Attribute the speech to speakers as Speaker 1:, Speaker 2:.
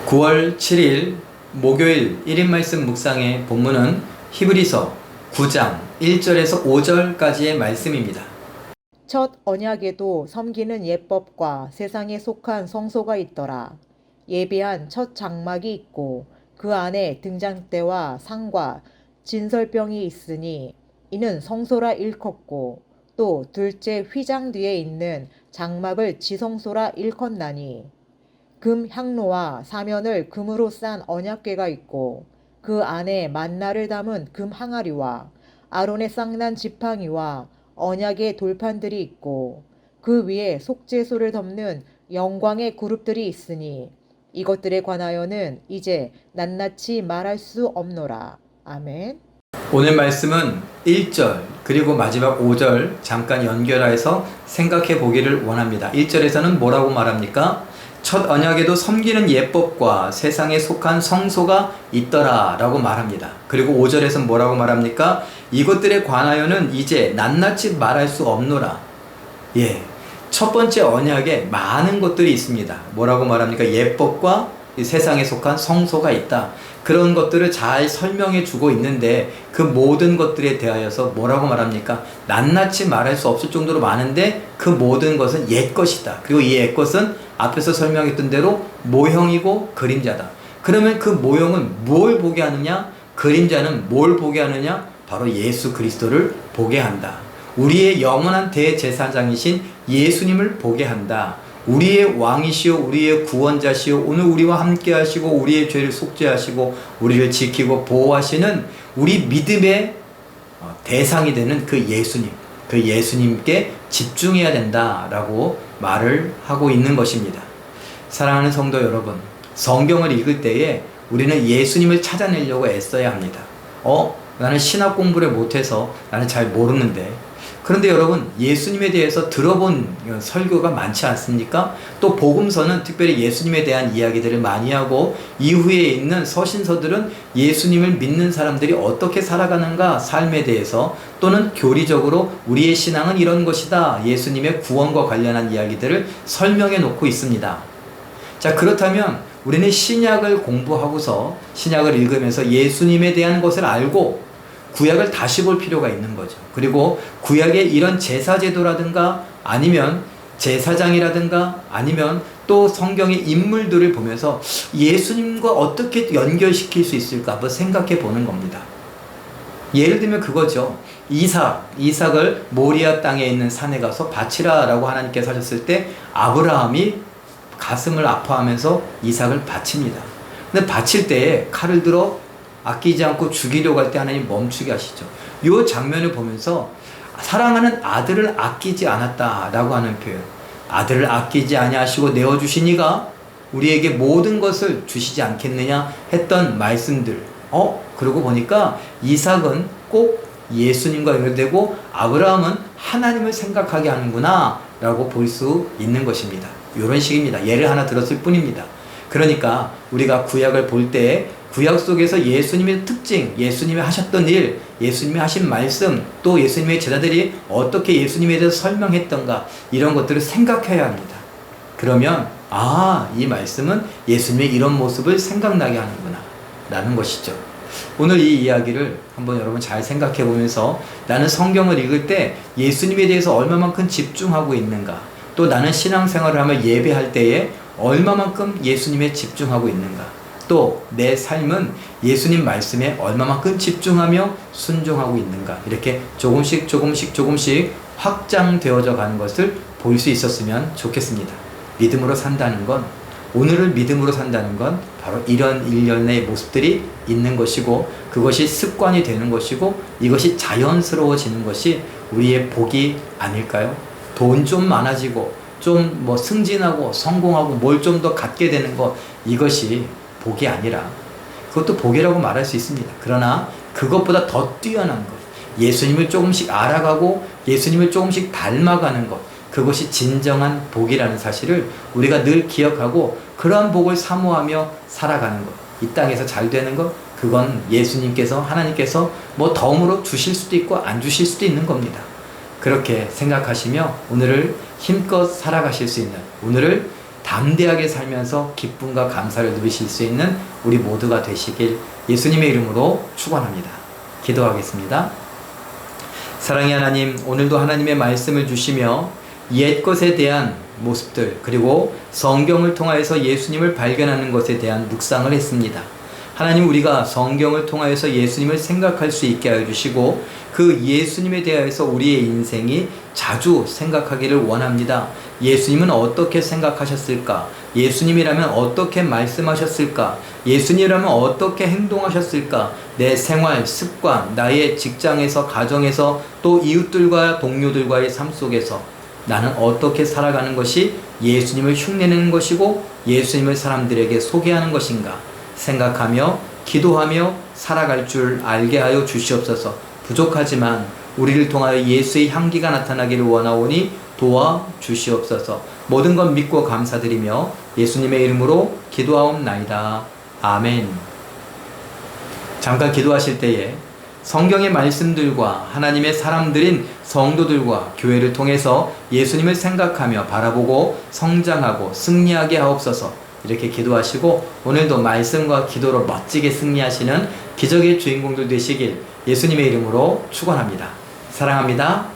Speaker 1: 9월 7일 목요일 1인 말씀 묵상의 본문은 히브리서 9장 1절에서 5절까지의 말씀입니다.
Speaker 2: 첫 언약에도 섬기는 예법과 세상에 속한 성소가 있더라. 예비한 첫 장막이 있고 그 안에 등잔대와 상과 진설병이 있으니 이는 성소라 일컫고 또 둘째 휘장 뒤에 있는 장막을 지성소라 일컫나니 금 향로와 사면을 금으로 싼 언약궤가 있고 그 안에 만나를 담은 금 항아리와 아론의 쌍난 지팡이와 언약의 돌판들이 있고 그 위에 속죄소를 덮는 영광의 그룹들이 있으니 이것들에 관하여는 이제 낱낱이 말할 수 없노라. 아멘.
Speaker 1: 오늘 말씀은 1절 그리고 마지막 5절 잠깐 연결해서 생각해 보기를 원합니다. 1절에서는 뭐라고 말합니까? 첫 언약에도 섬기는 예법과 세상에 속한 성소가 있더라 라고 말합니다. 그리고 5절에서는 뭐라고 말합니까? 이것들에 관하여는 이제 낱낱이 말할 수 없노라. 첫 번째 언약에 많은 것들이 있습니다. 뭐라고 말합니까? 예법과 세상에 속한 성소가 있다. 그런 것들을 잘 설명해 주고 있는데 그 모든 것들에 대하여서 뭐라고 말합니까? 낱낱이 말할 수 없을 정도로 많은데 그 모든 것은 옛 것이다. 그리고 이 옛 것은 앞에서 설명했던 대로 모형이고 그림자다. 그러면 그 모형은 뭘 보게 하느냐? 그림자는 뭘 보게 하느냐? 바로 예수 그리스도를 보게 한다. 우리의 영원한 대제사장이신 예수님을 보게 한다. 우리의 왕이시오, 우리의 구원자시오, 오늘 우리와 함께 하시고 우리의 죄를 속죄하시고 우리를 지키고 보호하시는 우리 믿음의 대상이 되는 그 예수님, 그 예수님께 집중해야 된다라고 말을 하고 있는 것입니다. 사랑하는 성도 여러분, 성경을 읽을 때에 우리는 예수님을 찾아내려고 애써야 합니다. 나는 신학 공부를 못해서 나는 잘 모르는데, 그런데 여러분, 예수님에 대해서 들어본 설교가 많지 않습니까? 또 복음서는 특별히 예수님에 대한 이야기들을 많이 하고 이후에 있는 서신서들은 예수님을 믿는 사람들이 어떻게 살아가는가 삶에 대해서, 또는 교리적으로 우리의 신앙은 이런 것이다, 예수님의 구원과 관련한 이야기들을 설명해 놓고 있습니다. 자, 그렇다면 우리는 신약을 공부하고서 신약을 읽으면서 예수님에 대한 것을 알고 구약을 다시 볼 필요가 있는 거죠. 그리고 구약의 이런 제사제도라든가 아니면 제사장이라든가 아니면 또 성경의 인물들을 보면서 예수님과 어떻게 연결시킬 수 있을까 한번 생각해 보는 겁니다. 예를 들면 그거죠. 이삭을 모리아 땅에 있는 산에 가서 바치라 라고 하나님께서 하셨을 때 아브라함이 가슴을 아파하면서 이삭을 바칩니다. 근데 바칠 때에 칼을 들어 아끼지 않고 죽이려고 할 때 하나님 멈추게 하시죠. 이 장면을 보면서 사랑하는 아들을 아끼지 않았다라고 하는 표현, 아들을 아끼지 아니하시고 내어주시니가 우리에게 모든 것을 주시지 않겠느냐 했던 말씀들, 그러고 보니까 이삭은 꼭 예수님과 연결되고 아브라함은 하나님을 생각하게 하는구나 라고 볼 수 있는 것입니다. 이런 식입니다. 예를 하나 들었을 뿐입니다. 그러니까 우리가 구약을 볼 때 구약 속에서 예수님의 특징, 예수님이 하셨던 일, 예수님이 하신 말씀, 또 예수님의 제자들이 어떻게 예수님에 대해서 설명했던가, 이런 것들을 생각해야 합니다. 그러면 이 말씀은 예수님의 이런 모습을 생각나게 하는구나 라는 것이죠. 오늘 이 이야기를 한번 여러분 잘 생각해 보면서 나는 성경을 읽을 때 예수님에 대해서 얼마만큼 집중하고 있는가, 또 나는 신앙생활을 하며 예배할 때에 얼마만큼 예수님에 집중하고 있는가, 또 내 삶은 예수님 말씀에 얼마만큼 집중하며 순종하고 있는가, 이렇게 조금씩 확장되어져 가는 것을 볼 수 있었으면 좋겠습니다. 믿음으로 산다는 건, 오늘을 믿음으로 산다는 건 바로 이런 일련의 모습들이 있는 것이고, 그것이 습관이 되는 것이고, 이것이 자연스러워지는 것이 우리의 복이 아닐까요? 돈 좀 많아지고 좀 승진하고 성공하고 뭘 좀 더 갖게 되는 것, 이것이 복이 아니라, 그것도 복이라고 말할 수 있습니다. 그러나 그것보다 더 뛰어난 것, 예수님을 조금씩 알아가고 예수님을 조금씩 닮아가는 것, 그것이 진정한 복이라는 사실을 우리가 늘 기억하고 그러한 복을 사모하며 살아가는 것, 이 땅에서 잘 되는 것, 그건 예수님께서, 하나님께서 덤으로 주실 수도 있고 안 주실 수도 있는 겁니다. 그렇게 생각하시며 오늘을 힘껏 살아가실 수 있는, 오늘을 담대하게 살면서 기쁨과 감사를 누리실 수 있는 우리 모두가 되시길 예수님의 이름으로 축원합니다. 기도하겠습니다. 사랑의 하나님, 오늘도 하나님의 말씀을 주시며 옛것에 대한 모습들, 그리고 성경을 통하여서 예수님을 발견하는 것에 대한 묵상을 했습니다. 하나님, 우리가 성경을 통하여서 예수님을 생각할 수 있게 하여 주시고 그 예수님에 대하여서 우리의 인생이 자주 생각하기를 원합니다. 예수님은 어떻게 생각하셨을까? 예수님이라면 어떻게 말씀하셨을까? 예수님이라면 어떻게 행동하셨을까? 내 생활, 습관, 나의 직장에서, 가정에서, 또 이웃들과 동료들과의 삶 속에서 나는 어떻게 살아가는 것이 예수님을 흉내내는 것이고 예수님을 사람들에게 소개하는 것인가 생각하며 기도하며 살아갈 줄 알게 하여 주시옵소서. 부족하지만 우리를 통하여 예수의 향기가 나타나기를 원하오니 도와 주시옵소서. 모든 것 믿고 감사드리며 예수님의 이름으로 기도하옵나이다. 아멘. 잠깐 기도하실 때에 성경의 말씀들과 하나님의 사람들인 성도들과 교회를 통해서 예수님을 생각하며 바라보고 성장하고 승리하게 하옵소서. 이렇게 기도하시고 오늘도 말씀과 기도로 멋지게 승리하시는 기적의 주인공들 되시길 예수님의 이름으로 축원합니다. 사랑합니다.